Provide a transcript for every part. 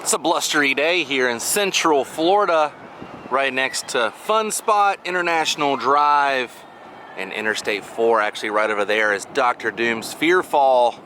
It's a blustery day here in Central Florida, right next to Fun Spot, International Drive, and Interstate 4. Actually, right over there is Dr. Doom's Fearfall.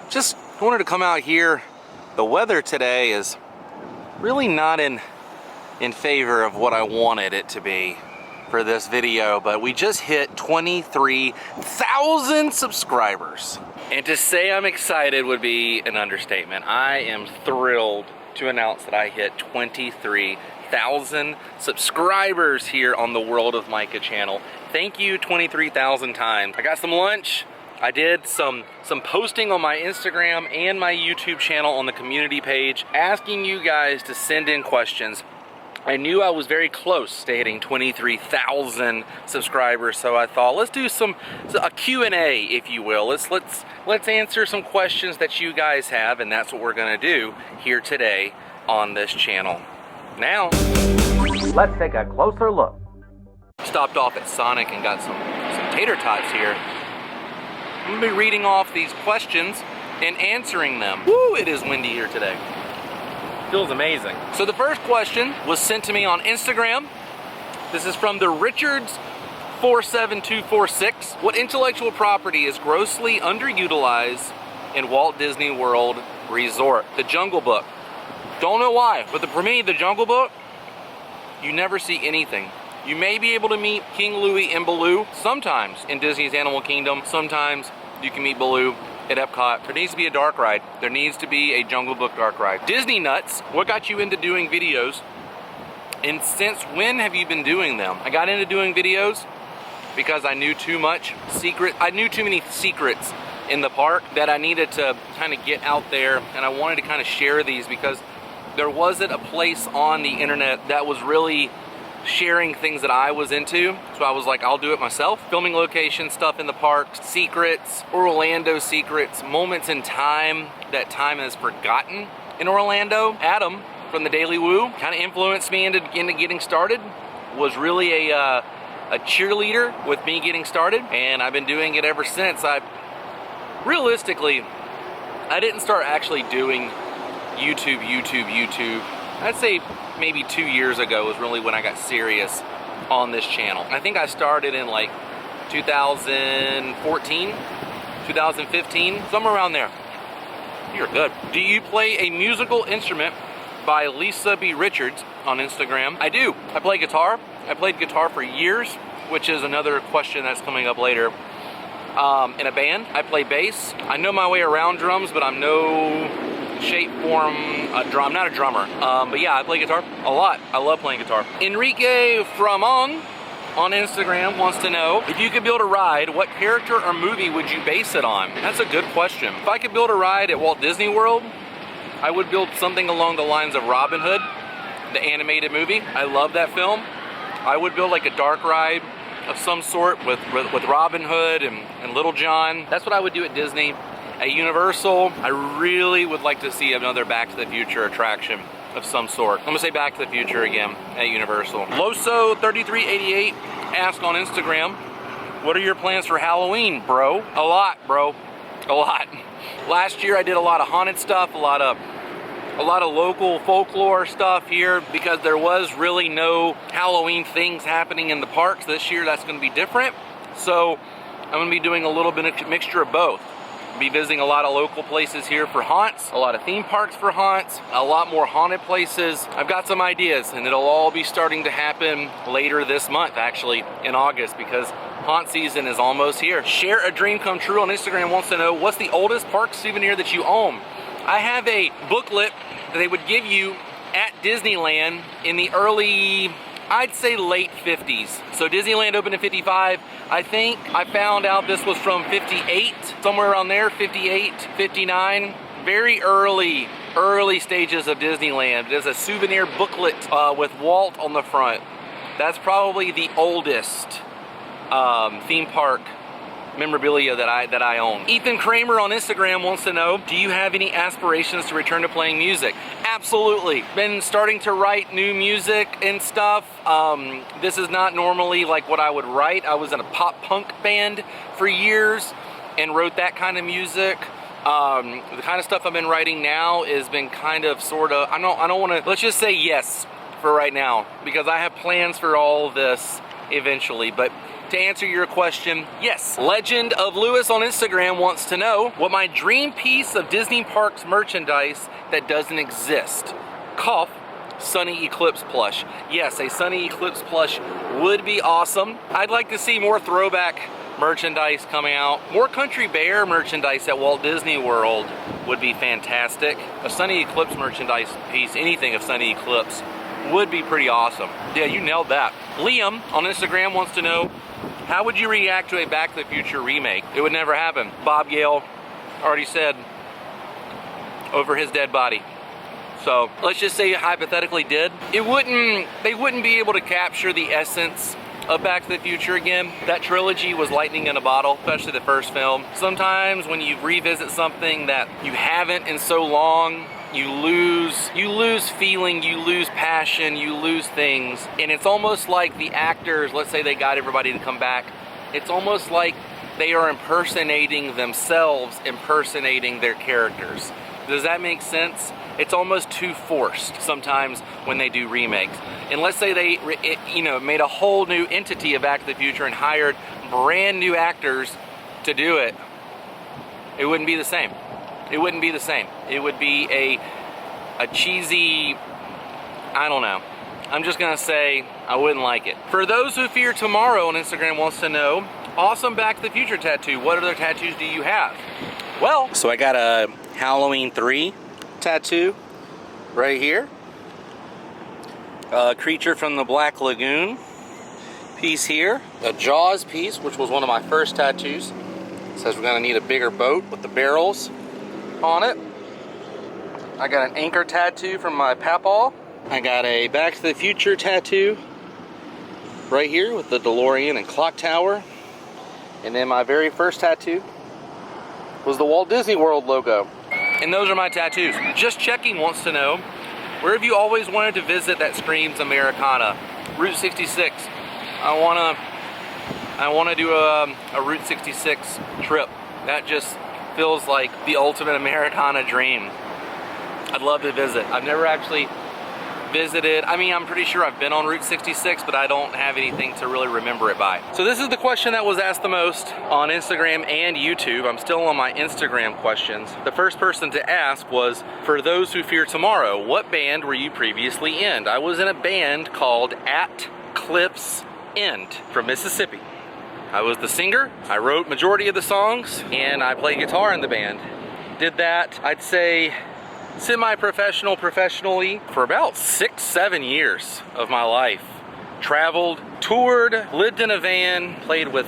Just wanted to come out here. The weather today is really not in favor of what I wanted it to be for this video, but we just hit 23,000 subscribers. And to say I'm excited would be an understatement. I am thrilled to announce that I hit 23,000 subscribers here on the World of Micah channel. Thank you 23,000 times. I got some lunch. I did some posting on my Instagram and my YouTube channel on the community page, asking you guys to send in questions. I knew I was very close to hitting 23,000 subscribers, so I thought let's do a Q&A, if you will. Let's answer some questions that you guys have, and that's what we're gonna do here today on this channel. Now, let's take a closer look. Stopped off at Sonic and got some tater tots here. I'm gonna be reading off these questions and answering them. Woo, it is windy here today. Feels amazing. So the first question was sent to me on Instagram. This is from the Richards47246. What intellectual property is grossly underutilized in Walt Disney World Resort? The Jungle Book. Don't know why, but for me, the Jungle Book, you never see anything. You may be able to meet King Louie and Baloo sometimes in Disney's Animal Kingdom. Sometimes you can meet Baloo at Epcot. There needs to be a dark ride. There needs to be a Jungle Book dark ride. Disney Nuts, what got you into doing videos? And since when have you been doing them? I got into doing videos because I knew too many secrets in the park that I needed to kind of get out there, and I wanted to kind of share these because there wasn't a place on the internet that was really sharing things that I was into, so I was like, I'll do it myself. Filming location stuff in the park, secrets, Orlando secrets, moments in time that time has forgotten in Orlando. Adam from the Daily Woo kind of influenced me into getting started, was really a cheerleader with me getting started, and I've been doing it ever since. Realistically, I didn't start actually doing YouTube. I'd say maybe 2 years ago was really when I got serious on this channel. I think I started in like 2014, 2015, somewhere around there. You're good. Do you play a musical instrument? By Lisa B. Richards on Instagram. I do. I play guitar. I played guitar for years, which is another question that's coming up later. In a band, I play bass. I know my way around drums, but I'm no shape, form, I'm not a drummer. But yeah, I play guitar a lot. I love playing guitar. Enrique Framon on Instagram wants to know, if you could build a ride, what character or movie would you base it on? That's a good question. If I could build a ride at Walt Disney World, I would build something along the lines of Robin Hood, the animated movie. I love that film. I would build like a dark ride of some sort with Robin Hood and Little John. That's what I would do at Disney. At Universal, I really would like to see another Back to the Future attraction of some sort. I'm gonna say Back to the Future again at Universal. Loso3388 asked on Instagram, what are your plans for Halloween, bro? A lot, bro. A lot. Last year I did a lot of haunted stuff, a lot of local folklore stuff here because there was really no Halloween things happening in the parks. This year that's gonna be different. So I'm gonna be doing a little bit of mixture of both. Be visiting a lot of local places here for haunts, a lot of theme parks for haunts, a lot more haunted places. I've got some ideas, and it'll all be starting to happen later this month, actually in August, because haunt season is almost here. Share a Dream Come True on Instagram wants to know, what's the oldest park souvenir that you own? I have a booklet that they would give you at Disneyland in the early, I'd say late 50s. So Disneyland opened in 55. I think I found out this was from 58, somewhere around there, 58, 59. Very early stages of Disneyland. There's a souvenir booklet with Walt on the front. That's probably the oldest theme park memorabilia that I own. Ethan Kramer on Instagram wants to know, do you have any aspirations to return to playing music? Absolutely. Been starting to write new music and stuff. This is not normally like what I would write. I was in a pop punk band for years and wrote that kind of music. The kind of stuff I've been writing now has been kind of sort of, I don't want to, let's just say yes for right now, because I have plans for all of this eventually. But to answer your question, yes. Legend of Lewis on Instagram wants to know what my dream piece of Disney Parks merchandise that doesn't exist. Cough, Sunny Eclipse plush. Yes, a Sunny Eclipse plush would be awesome. I'd like to see more throwback merchandise coming out. More Country Bear merchandise at Walt Disney World would be fantastic. A Sunny Eclipse merchandise piece, anything of Sunny Eclipse, would be pretty awesome. Yeah, you nailed that. Liam on Instagram wants to know, how would you react to a Back to the Future remake? It would never happen. Bob Gale already said over his dead body. So let's just say it hypothetically did. They wouldn't be able to capture the essence of Back to the Future again. That trilogy was lightning in a bottle, especially the first film. Sometimes when you revisit something that you haven't in so long, you lose feeling, you lose passion, you lose things. And it's almost like the actors, let's say they got everybody to come back, it's almost like they are impersonating themselves, impersonating their characters. Does that make sense? It's almost too forced sometimes when they do remakes. And let's say they made a whole new entity of Back to the Future and hired brand new actors to do it. It wouldn't be the same. It wouldn't be the same. It would be a cheesy, I don't know. I'm just gonna say I wouldn't like it. For those who fear tomorrow on Instagram wants to know, awesome Back to the Future tattoo. What other tattoos do you have? Well, so I got a Halloween 3 tattoo right here. A Creature from the Black Lagoon piece here. A Jaws piece, which was one of my first tattoos. It says we're gonna need a bigger boat with the barrels on it. I got an anchor tattoo from my papaw. I got a Back to the Future tattoo right here with the DeLorean and clock tower. And then my very first tattoo was the Walt Disney World logo. And those are my tattoos. Just Checking wants to know, where have you always wanted to visit that screams Americana? Route 66. I wanna do a Route 66 trip. That just feels like the ultimate Americana dream. I'd love to visit. I've never actually visited. I mean, I'm pretty sure I've been on Route 66, but I don't have anything to really remember it by. So this is the question that was asked the most on Instagram and YouTube. I'm still on my Instagram questions. The first person to ask was, for those who fear tomorrow, what band were you previously in? I was in a band called At Cliff's End from Mississippi. I was the singer, I wrote majority of the songs, and I played guitar in the band. Did that, I'd say, professionally for about 6-7 years of my life. Traveled, toured, lived in a van, played with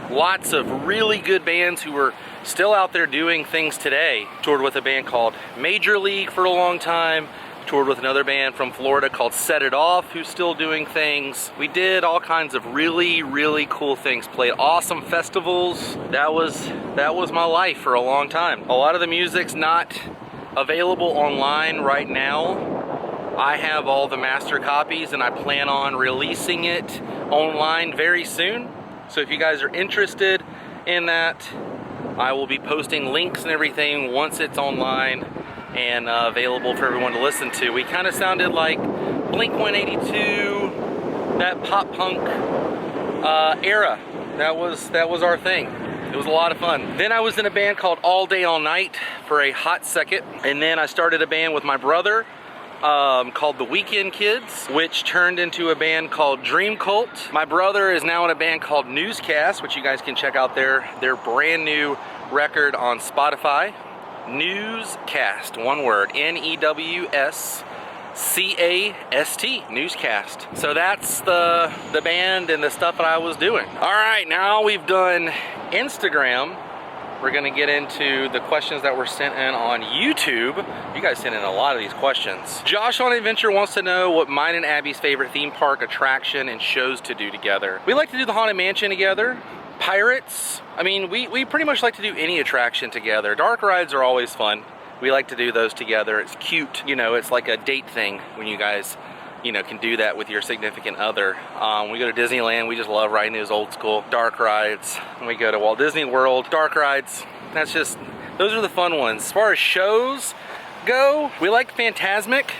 lots of really good bands who were still out there doing things today. Toured with a band called Major League for a long time. Toured with another band from Florida called Set It Off, who's still doing things. We did all kinds of really, really cool things. Played awesome festivals. That was my life for a long time. A lot of the music's not available online right now. I have all the master copies and I plan on releasing it online very soon. So if you guys are interested in that, I will be posting links and everything once it's online and available for everyone to listen to. We kind of sounded like Blink-182, that pop punk era. That was our thing. It was a lot of fun. Then I was in a band called All Day All Night for a hot second, and then I started a band with my brother called The Weekend Kids, which turned into a band called Dream Cult. My brother is now in a band called Newscast, which you guys can check out their brand new record on Spotify. Newscast, one word, Newscast, Newscast. So that's the band and the stuff that I was doing. All right, now we've done Instagram. We're gonna get into the questions that were sent in on YouTube. You guys sent in a lot of these questions. Josh on Adventure wants to know what mine and Abby's favorite theme park attraction and shows to do together. We like to do the Haunted Mansion together. Pirates, I mean, we pretty much like to do any attraction together. Dark rides are always fun. We like to do those together. It's cute, you know, it's like a date thing when you guys, you know, can do that with your significant other. We go to Disneyland, we just love riding those old school dark rides. When we go to Walt Disney World, dark rides, Those are the fun ones. As far as shows go, we like Phantasmic.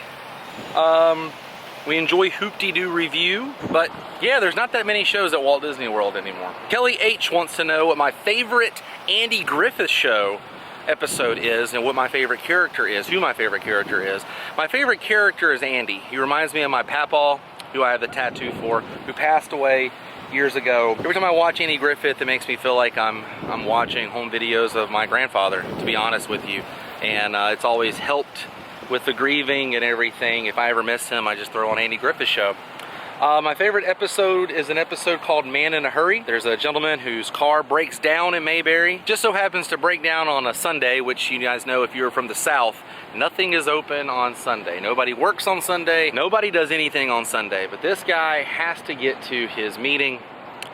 We enjoy Hoop-Dee-Doo Review, but yeah, there's not that many shows at Walt Disney World anymore. Kelly H wants to know what my favorite Andy Griffith show episode is and what my favorite character is, who my favorite character is. My favorite character is Andy. He reminds me of my papaw, who I have the tattoo for, who passed away years ago. Every time I watch Andy Griffith, it makes me feel like I'm watching home videos of my grandfather, to be honest with you. And it's always helped with the grieving and everything. If I ever miss him, I just throw on Andy Griffith's show. My favorite episode is an episode called Man in a Hurry. There's a gentleman whose car breaks down in Mayberry. Just so happens to break down on a Sunday, which you guys know if you're from the South, nothing is open on Sunday. Nobody works on Sunday. Nobody does anything on Sunday. But this guy has to get to his meeting.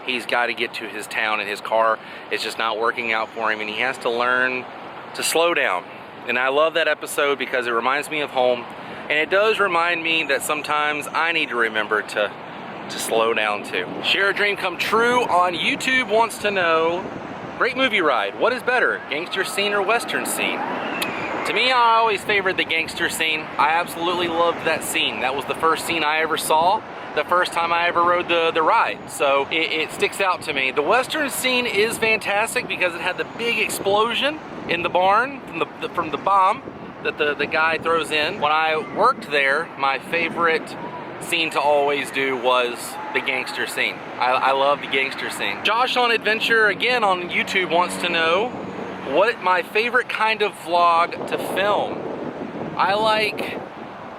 He's got to get to his town, and his car is just not working out for him, and he has to learn to slow down. And I love that episode because it reminds me of home, and it does remind me that sometimes I need to remember to slow down too. Share a Dream Come True on YouTube wants to know, great movie ride, what is better, gangster scene or western scene? To me, I always favored the gangster scene. I absolutely loved that scene. That was the first scene I ever saw, the first time I ever rode the ride. So it sticks out to me. The western scene is fantastic because it had the big explosion in the barn from the bomb that the guy throws in. When I worked there, my favorite scene to always do was the gangster scene. I love the gangster scene. Josh on Adventure, again on YouTube, wants to know what my favorite kind of vlog to film. I like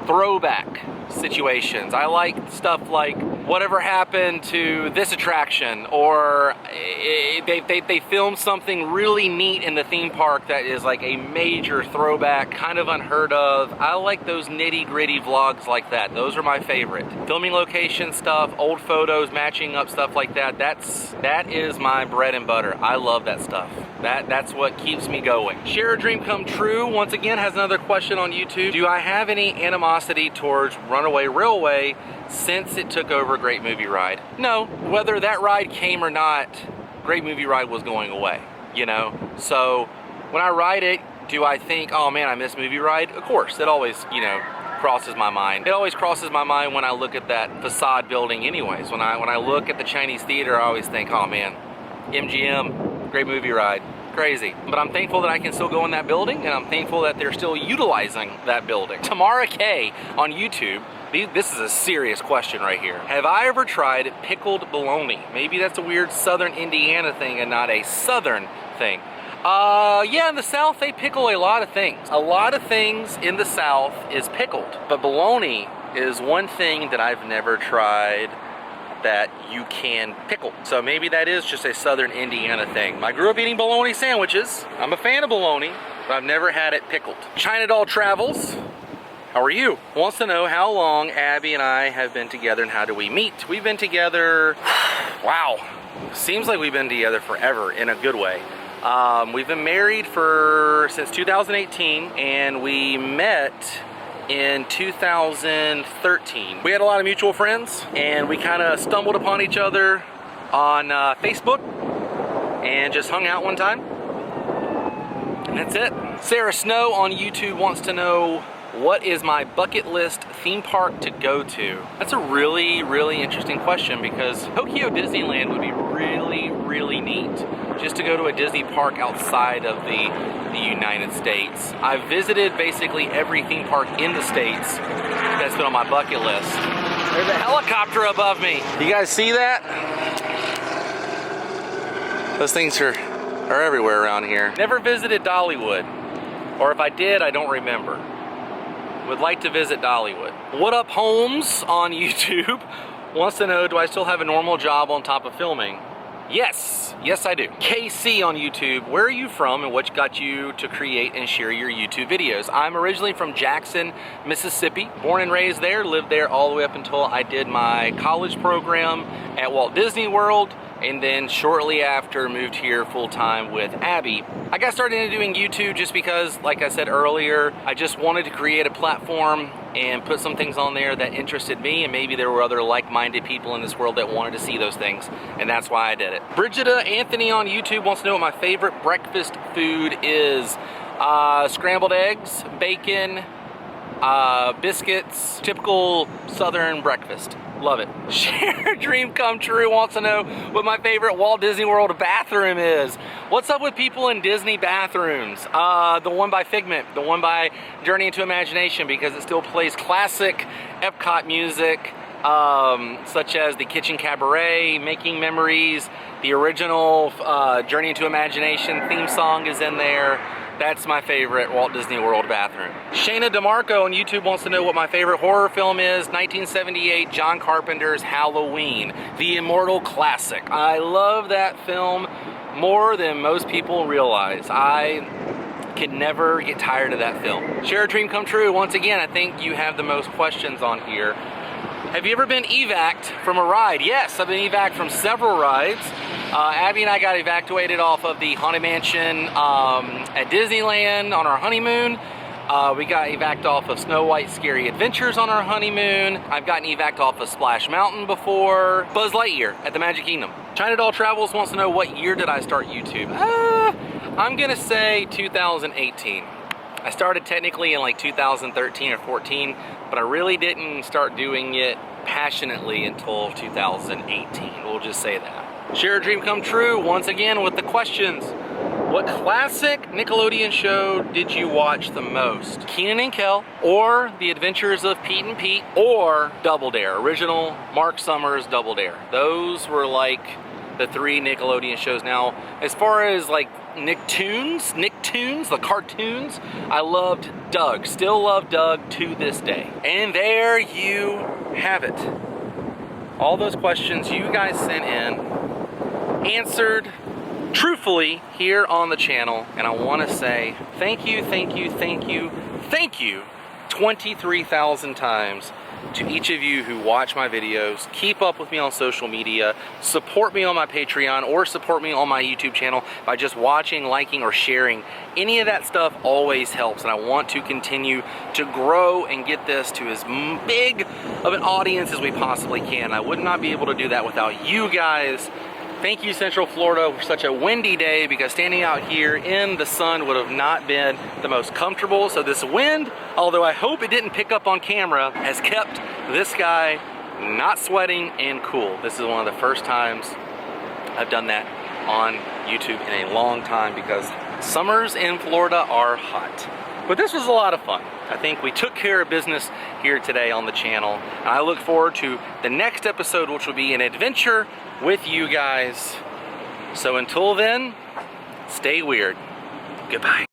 throwback situations. I like stuff like whatever happened to this attraction, or they filmed something really neat in the theme park that is like a major throwback, kind of unheard of. I like those nitty-gritty vlogs like that. Those are my favorite. Filming location stuff, old photos, matching up stuff like that. That is my bread and butter. I love that stuff. That's what keeps me going. Share a Dream Come True once again has another question on YouTube. Do I have any animosity towards Runaway Railway since it took over Great Movie Ride? No. Whether that ride came or not, Great Movie Ride was going away, you know? So when I ride it, do I think, oh man, I miss Movie Ride? Of course, it always, you know, crosses my mind. It always crosses my mind when I look at that facade building anyways. When I look at the Chinese Theater, I always think, oh man, MGM, Great Movie Ride, crazy. But I'm thankful that I can still go in that building, and I'm thankful that they're still utilizing that building. Tamara K on YouTube, this is a serious question right here. Have I ever tried pickled bologna? Maybe that's a weird Southern Indiana thing and not a Southern thing. Yeah, in the South, they pickle a lot of things. A lot of things in the South is pickled, but bologna is one thing that I've never tried that you can pickle. So maybe that is just a Southern Indiana thing. I grew up eating bologna sandwiches. I'm a fan of bologna, but I've never had it pickled. China Doll Travels, how are you? Wants to know how long Abby and I have been together and how do we meet. We've been together, wow, seems like we've been together forever in a good way. We've been married since 2018, and we met in 2013. We had a lot of mutual friends, and we kind of stumbled upon each other on Facebook and just hung out one time, and that's it. Sarah Snow on YouTube wants to know, what is my bucket list theme park to go to? That's a really, really interesting question, because Tokyo Disneyland would be really, really neat just to go to a Disney park outside of the United States. I've visited basically every theme park in the States that's been on my bucket list. There's a helicopter above me. You guys see that? Those things are everywhere around here. Never visited Dollywood, or if I did, I don't remember. Would like to visit Dollywood. What Up Holmes on YouTube wants to know, do I still have a normal job on top of filming? Yes, yes I do. KC on YouTube, where are you from and what got you to create and share your YouTube videos? I'm originally from Jackson, Mississippi. Born and raised there, lived there all the way up until I did my college program at Walt Disney World. and then shortly after moved here full-time with Abby. I got started into doing YouTube just because, like I said earlier, I just wanted to create a platform and put some things on there that interested me, and maybe there were other like-minded people in this world that wanted to see those things, and that's why I did it. Brigida Anthony on YouTube wants to know what my favorite breakfast food is. Scrambled eggs, bacon, biscuits, typical Southern breakfast. Love it. Share Dream Come True wants to know what my favorite Walt Disney World bathroom is. What's up with people in Disney bathrooms? The one by Figment, the one by Journey into Imagination, because it still plays classic Epcot music, such as the Kitchen Cabaret, Making Memories, the original Journey into Imagination theme song is in there. That's my favorite Walt Disney World bathroom. Shayna DeMarco on YouTube wants to know what my favorite horror film is. 1978, John Carpenter's Halloween, the immortal classic. I love that film more than most people realize. I can never get tired of that film. Share a Dream Come True. Once again, I think you have the most questions on here. Have you ever been evac'd from a ride? Yes, I've been evac'd from several rides. Abby and I got evacuated off of the Haunted Mansion at Disneyland on our honeymoon. We got evac'd off of Snow White's Scary Adventures on our honeymoon. I've gotten evac'd off of Splash Mountain before. Buzz Lightyear at the Magic Kingdom. China Doll Travels wants to know what year did I start YouTube? I'm gonna say 2018. I started technically in like 2013 or 14, but I really didn't start doing it passionately until 2018. We'll just say that. Share a Dream Come True once again with the questions. What classic Nickelodeon show did you watch the most? Kenan and Kel, or The Adventures of Pete and Pete, or Double Dare, original Mark Summers Double Dare. Those were like the three Nickelodeon shows. Now, as far as like Nicktoons, the cartoons, I loved Doug. Still love Doug to this day. And there you have it. All those questions you guys sent in, answered truthfully here on the channel, and I want to say thank you 23,000 times to each of you who watch my videos, keep up with me on social media, support me on my Patreon, or support me on my YouTube channel by just watching, liking, or sharing. Any of that stuff always helps, and I want to continue to grow and get this to as big of an audience as we possibly can. I would not be able to do that without you guys. Thank you, Central Florida, for such a windy day, because standing out here in the sun would have not been the most comfortable. So this wind, although I hope it didn't pick up on camera, has kept this guy not sweating and cool. This is one of the first times I've done that on YouTube in a long time, because summers in Florida are hot. But this was a lot of fun. I think we took care of business here today on the channel, and I look forward to the next episode, which will be an adventure with you guys. So until then, stay weird. Goodbye.